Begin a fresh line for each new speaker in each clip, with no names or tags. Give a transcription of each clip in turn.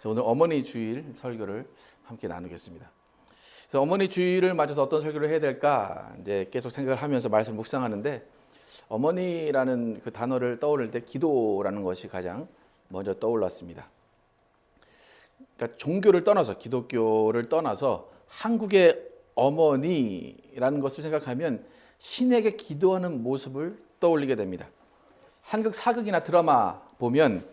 그래서 오늘 어머니 주일 설교를 함께 나누겠습니다. 그래서 어머니 주일을 맞아서 어떤 설교를 해야 될까 이제 계속 생각을 하면서 말씀 묵상하는데, 어머니라는 그 단어를 떠올릴 때 기도라는 것이 가장 먼저 떠올랐습니다. 그러니까 종교를 떠나서, 기독교를 떠나서 한국의 어머니라는 것을 생각하면 신에게 기도하는 모습을 떠올리게 됩니다. 한국 사극이나 드라마 보면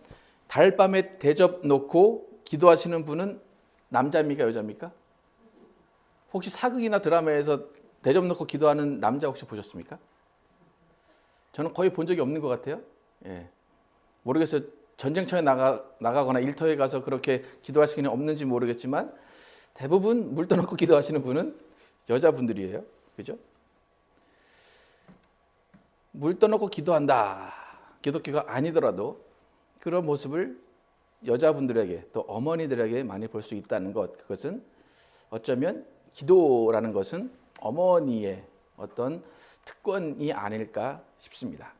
달밤에 대접 놓고 기도하시는 분은 남자입니까, 여자입니까? 혹시 사극이나 드라마에서 대접 놓고 기도하는 남자 혹시 보셨습니까? 저는 거의 본 적이 없는 것 같아요. 예. 모르겠어요. 전쟁터에 나가거나 일터에 가서 그렇게 기도하시기는 없는지 모르겠지만 대부분 물 떠놓고 기도하시는 분은 여자분들이에요. 그죠? 물 떠놓고 기도한다. 기독교가 아니더라도 그런 모습을 여자분들에게 또 어머니들에게 많이 볼 수 있다는 것, 그것은 어쩌면 기도라는 것은 어머니의 어떤 특권이 아닐까 싶습니다.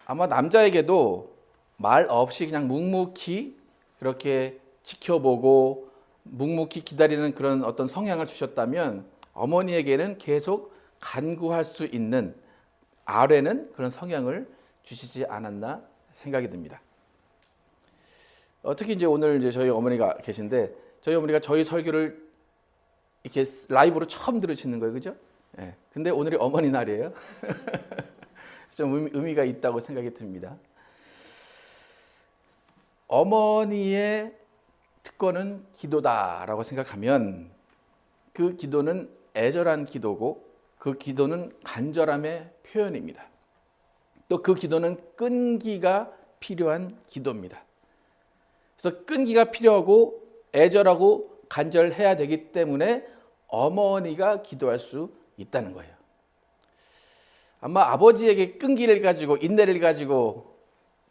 아마 남자에게도 말 없이 그냥 묵묵히 그렇게 지켜보고 묵묵히 기다리는 그런 어떤 성향을 주셨다면, 어머니에게는 계속 간구할 수 있는 아뢰는 그런 성향을 주시지 않았나 생각이 듭니다. 특히 이제 오늘 이제 저희 어머니가 계신데, 저희 어머니가 저희 설교를 이렇게 라이브로 처음 들으시는 거예요, 그죠? 예. 근데 오늘이 어머니 날이에요. 좀 의미가 있다고 생각이 듭니다. 어머니의 특권은 기도다라고 생각하면, 그 기도는 애절한 기도고 그 기도는 간절함의 표현입니다. 또 그 기도는 끈기가 필요한 기도입니다. 그래서 끈기가 필요하고 애절하고 간절해야 되기 때문에 어머니가 기도할 수 있다는 거예요. 아마 아버지에게 끈기를 가지고 인내를 가지고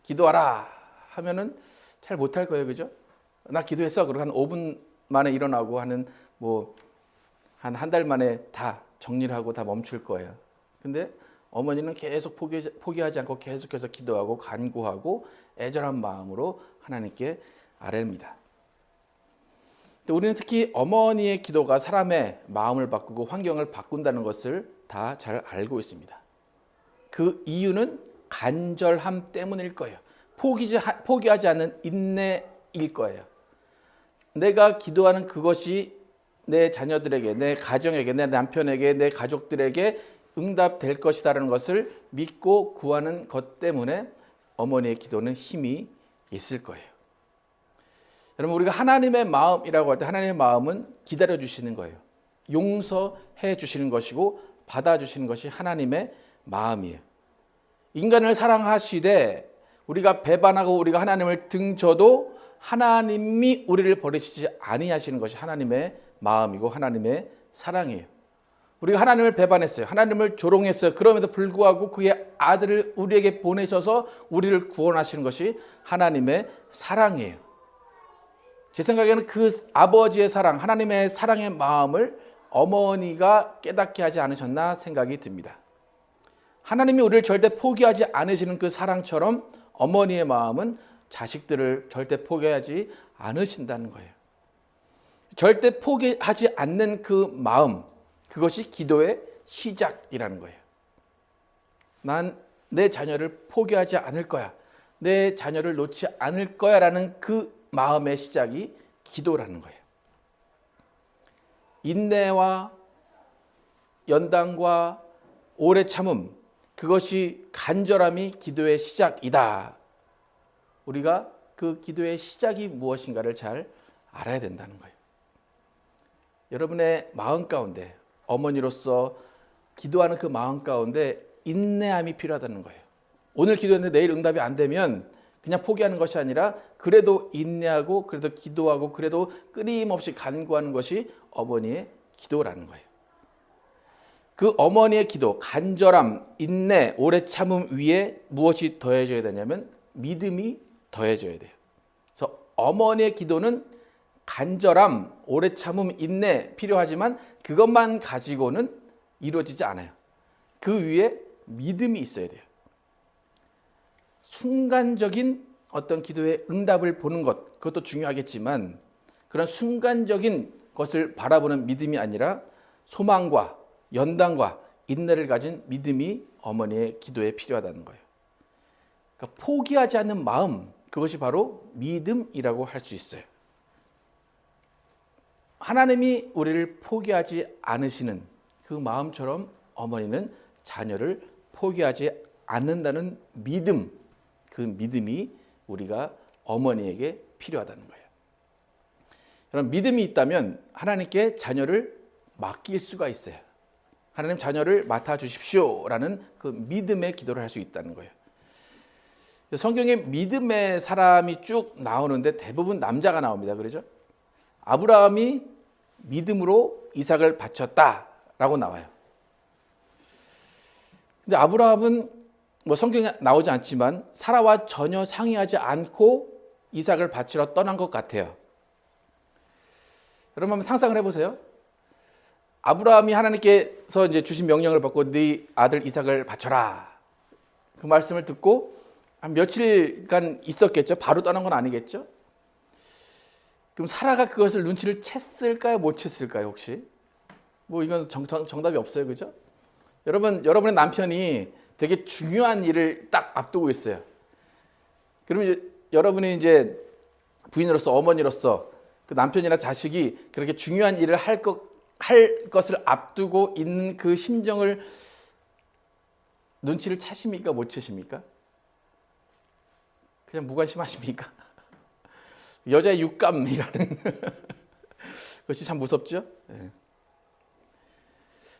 기도하라 하면은 잘 못할 거예요, 그죠? 나 기도했어. 그리고 한 5분 만에 일어나고 하는, 뭐 한 달 만에 다 정리를 하고 다 멈출 거예요. 근데 어머니는 계속 포기하지 않고 계속해서 기도하고 간구하고 애절한 마음으로 하나님께 아뢰입니다. 우리는 특히 어머니의 기도가 사람의 마음을 바꾸고 환경을 바꾼다는 것을 다 잘 알고 있습니다. 그 이유는 간절함 때문일 거예요. 포기하지 않는 인내일 거예요. 내가 기도하는 그것이 내 자녀들에게, 내 가정에게, 내 남편에게, 내 가족들에게 응답될 것이라는 것을 믿고 구하는 것 때문에 어머니의 기도는 힘이 있을 거예요. 여러분, 우리가 하나님의 마음이라고 할 때 하나님의 마음은 기다려 주시는 거예요. 용서해 주시는 것이고 받아주시는 것이 하나님의 마음이에요. 인간을 사랑하시되 우리가 배반하고 우리가 하나님을 등져도 하나님이 우리를 버리시지 아니하시는 것이 하나님의 마음이고 하나님의 사랑이에요. 우리가 하나님을 배반했어요. 하나님을 조롱했어요. 그럼에도 불구하고 그의 아들을 우리에게 보내셔서 우리를 구원하시는 것이 하나님의 사랑이에요. 제 생각에는 그 아버지의 사랑, 하나님의 사랑의 마음을 어머니가 깨닫게 하지 않으셨나 생각이 듭니다. 하나님이 우리를 절대 포기하지 않으시는 그 사랑처럼 어머니의 마음은 자식들을 절대 포기하지 않으신다는 거예요. 절대 포기하지 않는 그 마음, 그것이 기도의 시작이라는 거예요. 난 내 자녀를 포기하지 않을 거야. 내 자녀를 놓지 않을 거야 라는 그 마음의 시작이 기도라는 거예요. 인내와 연단과 오래 참음, 그것이 간절함이 기도의 시작이다. 우리가 그 기도의 시작이 무엇인가를 잘 알아야 된다는 거예요. 여러분의 마음 가운데, 어머니로서 기도하는 그 마음 가운데 인내함이 필요하다는 거예요. 오늘 기도했는데 내일 응답이 안 되면 그냥 포기하는 것이 아니라 그래도 인내하고 그래도 기도하고 그래도 끊임없이 간구하는 것이 어머니의 기도라는 거예요. 그 어머니의 기도, 간절함, 인내, 오래 참음 위에 무엇이 더해져야 되냐면 믿음이 더해져야 돼요. 그래서 어머니의 기도는 간절함, 오래 참음, 인내 필요하지만 그것만 가지고는 이루어지지 않아요. 그 위에 믿음이 있어야 돼요. 순간적인 어떤 기도의 응답을 보는 것, 그것도 중요하겠지만 그런 순간적인 것을 바라보는 믿음이 아니라 소망과 연단과 인내를 가진 믿음이 어머니의 기도에 필요하다는 거예요. 그러니까 포기하지 않는 마음, 그것이 바로 믿음이라고 할 수 있어요. 하나님이 우리를 포기하지 않으시는 그 마음처럼 어머니는 자녀를 포기하지 않는다는 믿음, 그 믿음이 우리가 어머니에게 필요하다는 거예요. 여러분, 믿음이 있다면 하나님께 자녀를 맡길 수가 있어요. 하나님 자녀를 맡아주십시오라는 그 믿음의 기도를 할 수 있다는 거예요. 성경에 믿음의 사람이 쭉 나오는데 대부분 남자가 나옵니다. 그러죠? 아브라함이 믿음으로 이삭을 바쳤다라고 나와요. 근데 아브라함은 뭐 성경에 나오지 않지만 사라와 전혀 상의하지 않고 이삭을 바치러 떠난 것 같아요. 여러분 한번 상상을 해보세요. 아브라함이 하나님께서 이제 주신 명령을 받고 네 아들 이삭을 바쳐라. 그 말씀을 듣고 한 며칠간 있었겠죠. 바로 떠난 건 아니겠죠. 그럼 사라가 그것을 눈치를 챘을까요? 못 챘을까요? 혹시? 뭐 이건 정답이 없어요. 그죠? 여러분의 남편이 되게 중요한 일을 딱 앞두고 있어요. 그러면 여러분이 이제 부인으로서 어머니로서 그 남편이나 자식이 그렇게 중요한 일을 할 것을 앞두고 있는 그 심정을 눈치를 채십니까? 못 채십니까? 그냥 무관심하십니까? 여자의 육감이라는 것이 참 무섭죠. 네.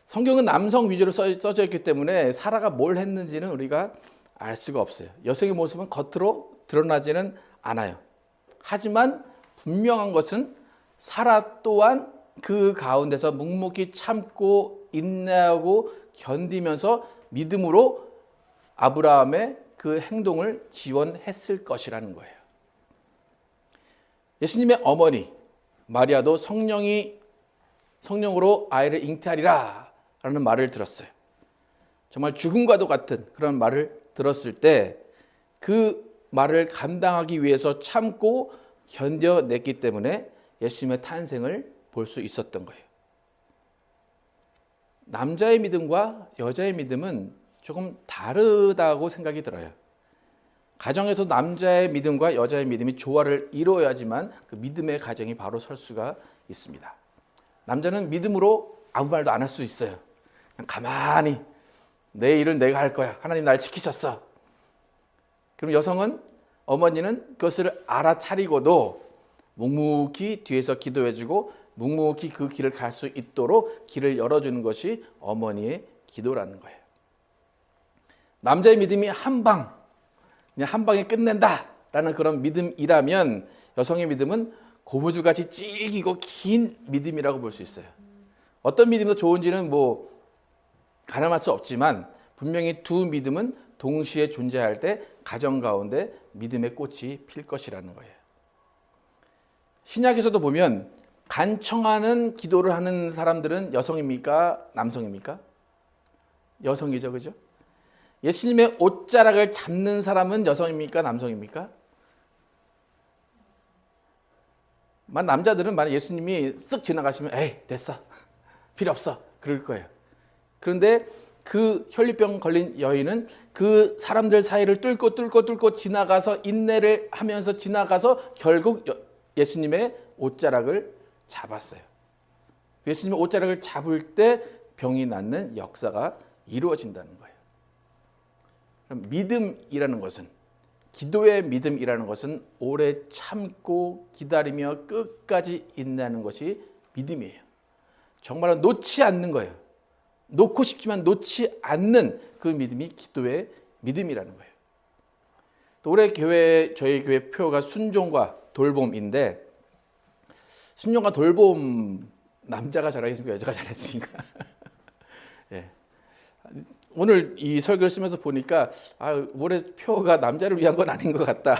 성경은 남성 위주로 써져 있기 때문에 사라가 뭘 했는지는 우리가 알 수가 없어요. 여성의 모습은 겉으로 드러나지는 않아요. 하지만 분명한 것은 사라 또한 그 가운데서 묵묵히 참고 인내하고 견디면서 믿음으로 아브라함의 그 행동을 지원했을 것이라는 거예요. 예수님의 어머니 마리아도 성령으로 아이를 잉태하리라 라는 말을 들었어요. 정말 죽음과도 같은 그런 말을 들었을 때 그 말을 감당하기 위해서 참고 견뎌냈기 때문에 예수님의 탄생을 볼 수 있었던 거예요. 남자의 믿음과 여자의 믿음은 조금 다르다고 생각이 들어요. 가정에서 남자의 믿음과 여자의 믿음이 조화를 이루어야지만 그 믿음의 가정이 바로 설 수가 있습니다. 남자는 믿음으로 아무 말도 안 할 수 있어요. 그냥 가만히 내 일은 내가 할 거야. 하나님 날 지키셨어. 그럼 여성은, 어머니는 그것을 알아차리고도 묵묵히 뒤에서 기도해주고 묵묵히 그 길을 갈 수 있도록 길을 열어주는 것이 어머니의 기도라는 거예요. 남자의 믿음이 그냥 한 방에 끝낸다라는 그런 믿음이라면 여성의 믿음은 고무줄같이 질기고 긴 믿음이라고 볼 수 있어요. 어떤 믿음이 더 좋은지는 뭐 가늠할 수 없지만 분명히 두 믿음은 동시에 존재할 때 가정 가운데 믿음의 꽃이 필 것이라는 거예요. 신약에서도 보면 간청하는 기도를 하는 사람들은 여성입니까? 남성입니까? 여성이죠. 그죠? 예수님의 옷자락을 잡는 사람은 여성입니까? 남성입니까? 남자들은 만약 예수님이 쓱 지나가시면 에이 됐어. 필요 없어. 그럴 거예요. 그런데 그 혈류병 걸린 여인은 그 사람들 사이를 뚫고 지나가서 인내를 하면서 지나가서 결국 예수님의 옷자락을 잡았어요. 예수님의 옷자락을 잡을 때 병이 낫는 역사가 이루어진다는 거예요. 그럼 믿음이라는 것은, 기도의 믿음이라는 것은 오래 참고 기다리며 끝까지 인내하는 것이 믿음이에요. 정말로 놓지 않는 거예요. 놓고 싶지만 놓지 않는 그 믿음이 기도의 믿음이라는 거예요. 또 올해 저희 교회 표가 순종과 돌봄인데, 순종과 돌봄 남자가 잘하겠습니까? 여자가 잘했습니까? 예. 오늘 이 설교를 쓰면서 보니까 올해 표가 남자를 위한 건 아닌 것 같다.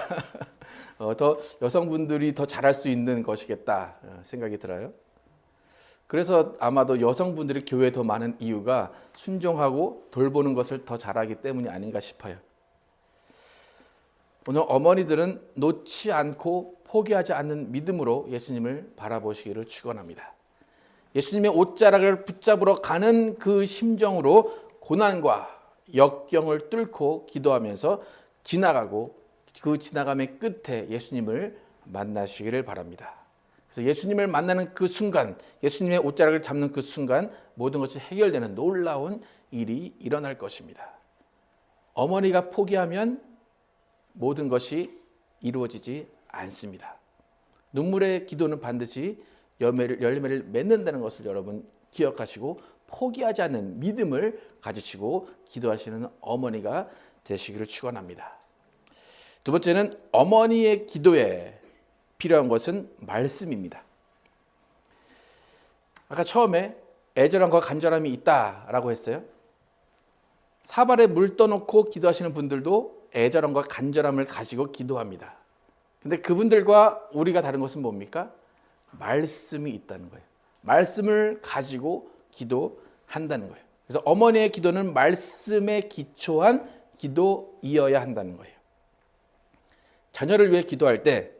더 여성분들이 더 잘할 수 있는 것이겠다 생각이 들어요. 그래서 아마도 여성분들이 교회에 더 많은 이유가 순종하고 돌보는 것을 더 잘하기 때문이 아닌가 싶어요. 오늘 어머니들은 놓지 않고 포기하지 않는 믿음으로 예수님을 바라보시기를 축원합니다. 예수님의 옷자락을 붙잡으러 가는 그 심정으로 고난과 역경을 뚫고 기도하면서 지나가고 그 지나감의 끝에 예수님을 만나시기를 바랍니다. 그래서 예수님을 만나는 그 순간, 예수님의 옷자락을 잡는 그 순간 모든 것이 해결되는 놀라운 일이 일어날 것입니다. 어머니가 포기하면 모든 것이 이루어지지 않습니다. 눈물의 기도는 반드시 열매를 맺는다는 것을 여러분 기억하시고 포기하지 않는 믿음을 가지시고 기도하시는 어머니가 되시기를 축원합니다. 두 번째는 어머니의 기도에 필요한 것은 말씀입니다. 아까 처음에 애절함과 간절함이 있다라고 했어요. 사발에 물 떠놓고 기도하시는 분들도 애절함과 간절함을 가지고 기도합니다. 근데 그분들과 우리가 다른 것은 뭡니까? 말씀이 있다는 거예요. 말씀을 가지고 기도한다는 거예요. 그래서 어머니의 기도는 말씀에 기초한 기도이어야 한다는 거예요. 자녀를 위해 기도할 때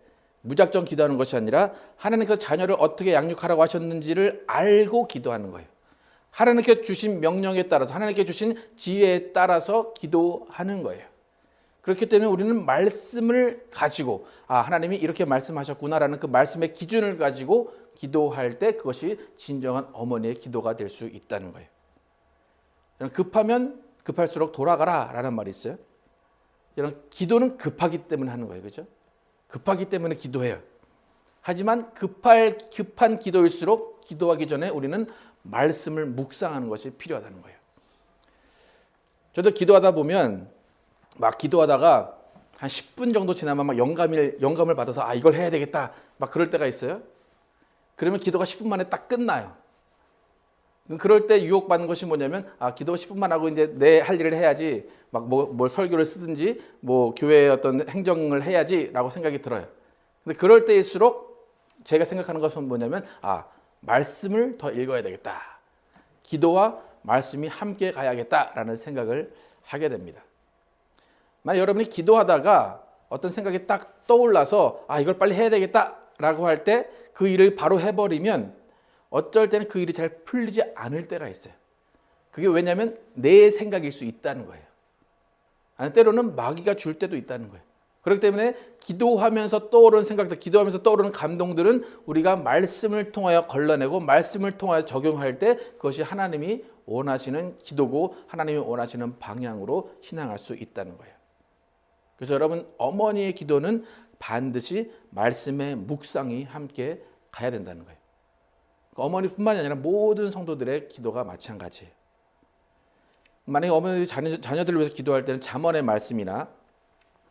무작정 기도하는 것이 아니라 하나님께서 자녀를 어떻게 양육하라고 하셨는지를 알고 기도하는 거예요. 하나님께 주신 명령에 따라서, 하나님께 주신 지혜에 따라서 기도하는 거예요. 그렇기 때문에 우리는 말씀을 가지고 하나님이 이렇게 말씀하셨구나라는 그 말씀의 기준을 가지고 기도할 때 그것이 진정한 어머니의 기도가 될 수 있다는 거예요. 급하면 급할수록 돌아가라 라는 말이 있어요. 이런 기도는 급하기 때문에 하는 거예요. 그렇죠? 급하기 때문에 기도해요. 하지만 급한 기도일수록 기도하기 전에 우리는 말씀을 묵상하는 것이 필요하다는 거예요. 저도 기도하다 보면 막 기도하다가 한 10분 정도 지나면 막 영감을 받아서 이걸 해야 되겠다 막 그럴 때가 있어요. 그러면 기도가 10분 만에 딱 끝나요. 그럴 때 유혹받는 것이 뭐냐면 기도 10분만 하고 이제 내 할 일을 해야지 막 뭘 설교를 쓰든지 뭐 교회의 어떤 행정을 해야지라고 생각이 들어요. 근데 그럴 때일수록 제가 생각하는 것은 뭐냐면 말씀을 더 읽어야 되겠다. 기도와 말씀이 함께 가야겠다라는 생각을 하게 됩니다. 만약 여러분이 기도하다가 어떤 생각이 딱 떠올라서 이걸 빨리 해야 되겠다라고 할 때 그 일을 바로 해버리면 어쩔 때는 그 일이 잘 풀리지 않을 때가 있어요. 그게 왜냐하면 내 생각일 수 있다는 거예요. 아니, 때로는 마귀가 줄 때도 있다는 거예요. 그렇기 때문에 기도하면서 떠오르는 생각들, 기도하면서 떠오르는 감동들은 우리가 말씀을 통하여 걸러내고 말씀을 통하여 적용할 때 그것이 하나님이 원하시는 기도고 하나님이 원하시는 방향으로 신앙할 수 있다는 거예요. 그래서 여러분, 어머니의 기도는 반드시 말씀의 묵상이 함께 가야 된다는 거예요. 어머니뿐만이 아니라 모든 성도들의 기도가 마찬가지예요. 만약에 어머니들이 자녀들을 위해서 기도할 때는 잠언의 말씀이나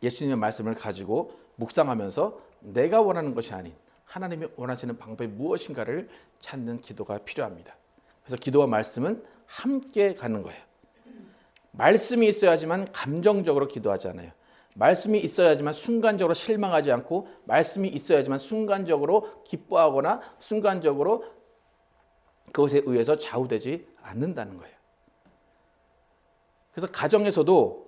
예수님의 말씀을 가지고 묵상하면서 내가 원하는 것이 아닌 하나님이 원하시는 방법이 무엇인가를 찾는 기도가 필요합니다. 그래서 기도와 말씀은 함께 가는 거예요. 말씀이 있어야지만 감정적으로 기도하지 않아요. 말씀이 있어야지만 순간적으로 실망하지 않고 말씀이 있어야지만 순간적으로 기뻐하거나 순간적으로 그것에 의해서 좌우되지 않는다는 거예요. 그래서 가정에서도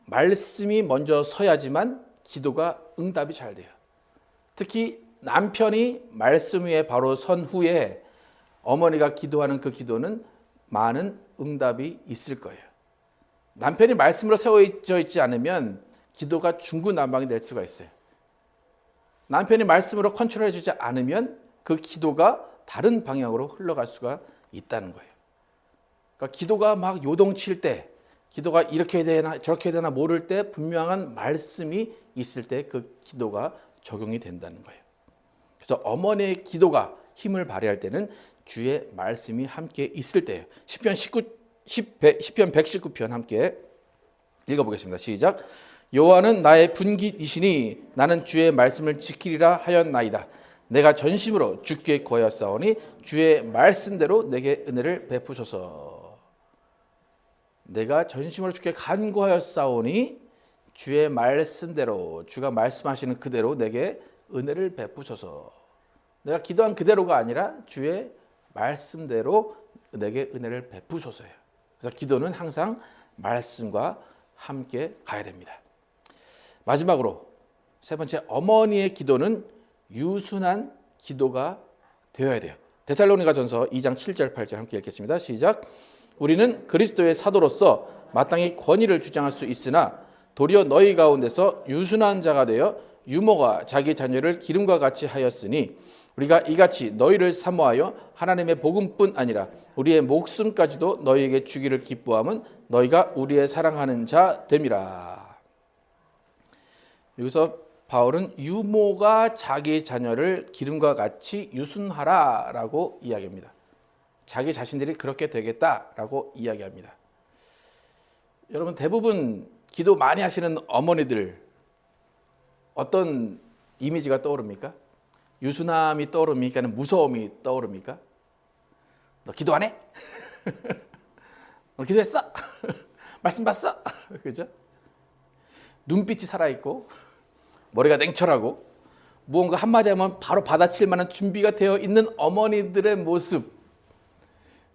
말씀이 먼저 서야지만 기도가 응답이 잘 돼요. 특히 남편이 말씀 위에 바로 선 후에 어머니가 기도하는 그 기도는 많은 응답이 있을 거예요. 남편이 말씀으로 세워져 있지 않으면 기도가 중구난방이 될 수가 있어요. 남편이 말씀으로 컨트롤해 주지 않으면 그 기도가 다른 방향으로 흘러갈 수가 있다는 거예요. 그러니까 기도가 막 요동칠 때, 기도가 이렇게 해야 되나 저렇게 해야 되나 모를 때 분명한 말씀이 있을 때 그 기도가 적용이 된다는 거예요. 그래서 어머니의 기도가 힘을 발휘할 때는 주의 말씀이 함께 있을 때예요. 시편 119편 함께 읽어보겠습니다. 시작. 여호와는 나의 분깃이시니 나는 주의 말씀을 지키리라 하였나이다. 내가 전심으로 주께 구하였사오니 주의 말씀대로 내게 은혜를 베푸소서. 내가 전심으로 주께 간구하였사오니 주의 말씀대로, 주가 말씀하시는 그대로 내게 은혜를 베푸소서. 내가 기도한 그대로가 아니라 주의 말씀대로 내게 은혜를 마지막으로 세 번째, 어머니의 기도는 유순한 기도가 되어야 돼요. 데살로니가전서 2장 7절 8절 함께 읽겠습니다. 시작. 우리는 그리스도의 사도로서 마땅히 권위를 주장할 수 있으나 도리어 너희 가운데서 유순한 자가 되어 유모가 자기 자녀를 기름과 같이 하였으니 우리가 이같이 너희를 사모하여 하나님의 복음뿐 아니라 우리의 목숨까지도 너희에게 주기를 기뻐함은 너희가 우리의 사랑하는 자 됨이라. 여기서 바울은 유모가 자기 자녀를 기름과 같이 유순하라라고 이야기합니다. 자기 자신들이 그렇게 되겠다라고 이야기합니다. 여러분, 대부분 기도 많이 하시는 어머니들 어떤 이미지가 떠오릅니까? 유순함이 떠오릅니까? 무서움이 떠오릅니까? 너 기도 안 해? 너 기도했어? 말씀 봤어? 그죠? 눈빛이 살아있고 머리가 냉철하고 무언가 한마디 하면 바로 받아칠 만한 준비가 되어 있는 어머니들의 모습,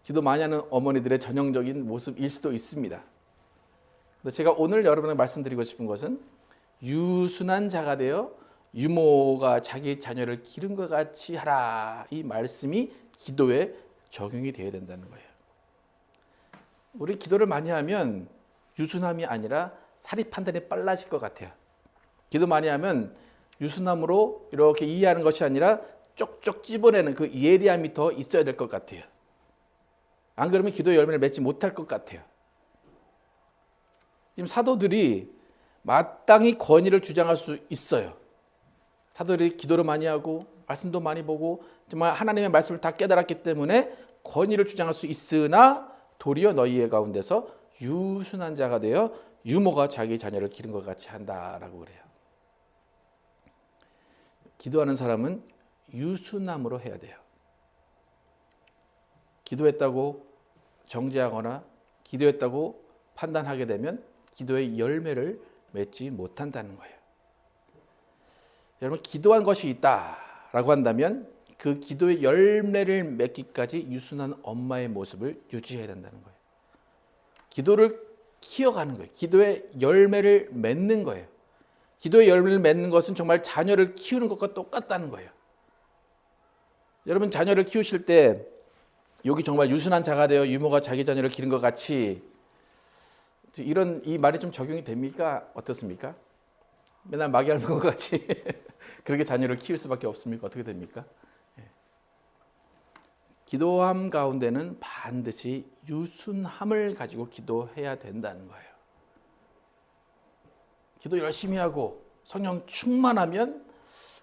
기도 많이 하는 어머니들의 전형적인 모습일 수도 있습니다. 그래서 제가 오늘 여러분에게 말씀드리고 싶은 것은 유순한 자가 되어 유모가 자기 자녀를 기름과 같이 하라, 이 말씀이 기도에 적용이 되어야 된다는 거예요. 우리 기도를 많이 하면 유순함이 아니라 사리 판단이 빨라질 것 같아요. 기도 많이 하면 유순함으로 이렇게 이해하는 것이 아니라 쪽쪽 찝어내는 그 예리함이 더 있어야 될 것 같아요. 안 그러면 기도의 열매를 맺지 못할 것 같아요. 지금 사도들이 마땅히 권위를 주장할 수 있어요. 사도들이 기도를 많이 하고 말씀도 많이 보고 정말 하나님의 말씀을 다 깨달았기 때문에 권위를 주장할 수 있으나 도리어 너희의 가운데서 유순한 자가 되어 유모가 자기 자녀를 기름과 같이 한다라고 그래요. 기도하는 사람은 유순함으로 해야 돼요. 기도했다고 정죄하거나 기도했다고 판단하게 되면 기도의 열매를 맺지 못한다는 거예요. 여러분, 기도한 것이 있다라고 한다면 그 기도의 열매를 맺기까지 유순한 엄마의 모습을 유지해야 된다는 거예요. 기도를 키워가는 거예요. 기도의 열매를 맺는 거예요. 기도의 열매를 맺는 것은 정말 자녀를 키우는 것과 똑같다는 거예요. 여러분, 자녀를 키우실 때 여기 정말 유순한 자가 되어 유모가 자기 자녀를 기른 것 같이, 이런 이 말이 좀 적용이 됩니까? 어떻습니까? 맨날 마귀 닮은 것 같이 그렇게 자녀를 키울 수밖에 없습니까? 어떻게 됩니까? 기도함 가운데는 반드시 유순함을 가지고 기도해야 된다는 거예요. 기도 열심히 하고 성령 충만하면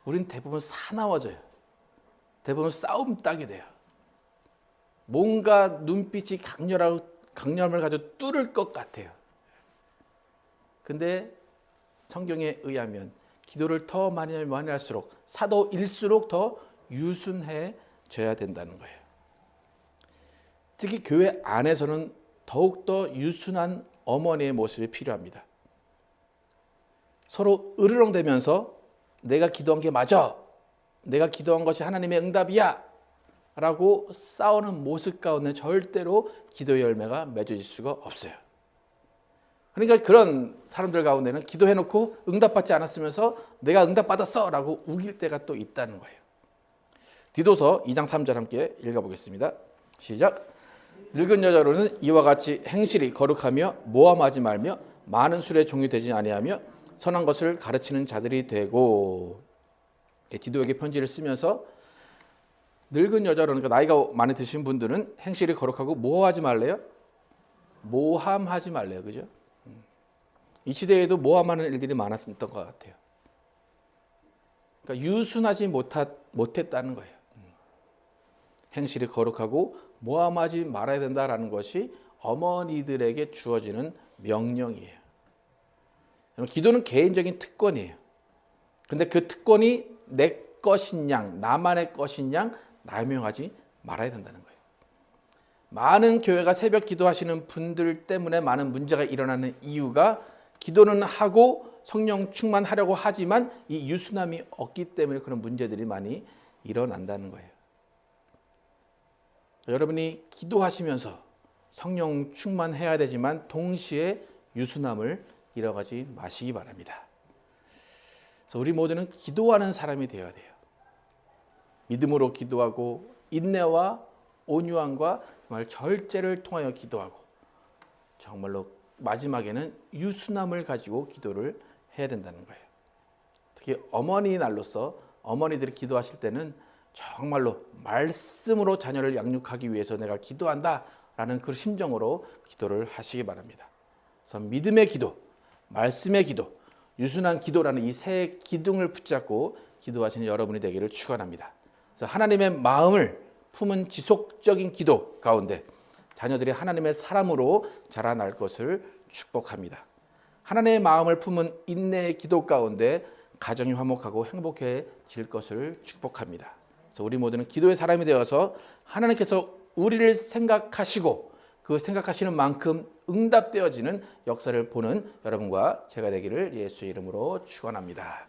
우린 대부분 사나워져요. 대부분 싸움 딱이 돼요. 뭔가 눈빛이 강렬함을 가지고 뚫을 것 같아요. 근데 성경에 의하면 기도를 더 많이 할수록 사도일수록 더 유순해져야 된다는 거예요. 특히 교회 안에서는 더욱더 유순한 어머니의 모습이 필요합니다. 서로 으르렁대면서 내가 기도한 게 맞아, 내가 기도한 것이 하나님의 응답이야 라고 싸우는 모습 가운데 절대로 기도의 열매가 맺어질 수가 없어요. 그러니까 그런 사람들 가운데는 기도해놓고 응답받지 않았으면서 내가 응답받았어 라고 우길 때가 또 있다는 거예요. 디도서 2장 3절 함께 읽어보겠습니다. 시작. 늙은 여자로는 이와 같이 행실이 거룩하며 모함하지 말며 많은 술에 종이 되지 아니하며 선한 것을 가르치는 자들이 되고, 디도에게 편지를 쓰면서 늙은 여자로, 그러니까 나이가 많이 드신 분들은 행실이 거룩하고 뭐 하지 말래요? 모함하지 말래요. 그죠? 이 시대에도 모함하는 일들이 많았던 것 같아요. 그러니까 유순하지 못했다는 거예요. 행실이 거룩하고 모함하지 말아야 된다라는 것이 어머니들에게 주어지는 명령이에요. 기도는 개인적인 특권이에요. 근데 그 특권이 내 것인 양, 나만의 것인 양 남용하지 말아야 된다는 거예요. 많은 교회가 새벽 기도하시는 분들 때문에 많은 문제가 일어나는 이유가 기도는 하고 성령 충만하려고 하지만 이 유순함이 없기 때문에 그런 문제들이 많이 일어난다는 거예요. 여러분이 기도하시면서 성령 충만해야 되지만 동시에 유순함을 잃어가지 마시기 바랍니다. 그래서 우리 모두는 기도하는 사람이 되어야 돼요. 믿음으로 기도하고 인내와 온유함과 정말 절제를 통하여 기도하고 정말로 마지막에는 유순함을 가지고 기도를 해야 된다는 거예요. 특히 어머니 날로서 어머니들이 기도하실 때는 정말로 말씀으로 자녀를 양육하기 위해서 내가 기도한다라는 그 심정으로 기도를 하시기 바랍니다. 그래서 믿음의 기도, 말씀의 기도, 유순한 기도라는 이 세 기둥을 붙잡고 기도하시는 여러분이 되기를 축원합니다. 그래서 하나님의 마음을 품은 지속적인 기도 가운데 자녀들이 하나님의 사람으로 자라날 것을 축복합니다. 하나님의 마음을 품은 인내의 기도 가운데 가정이 화목하고 행복해질 것을 축복합니다. 그래서 우리 모두는 기도의 사람이 되어서 하나님께서 우리를 생각하시고 그 생각하시는 만큼 응답되어지는 역사를 보는 여러분과 제가 되기를 예수의 이름으로 축원합니다.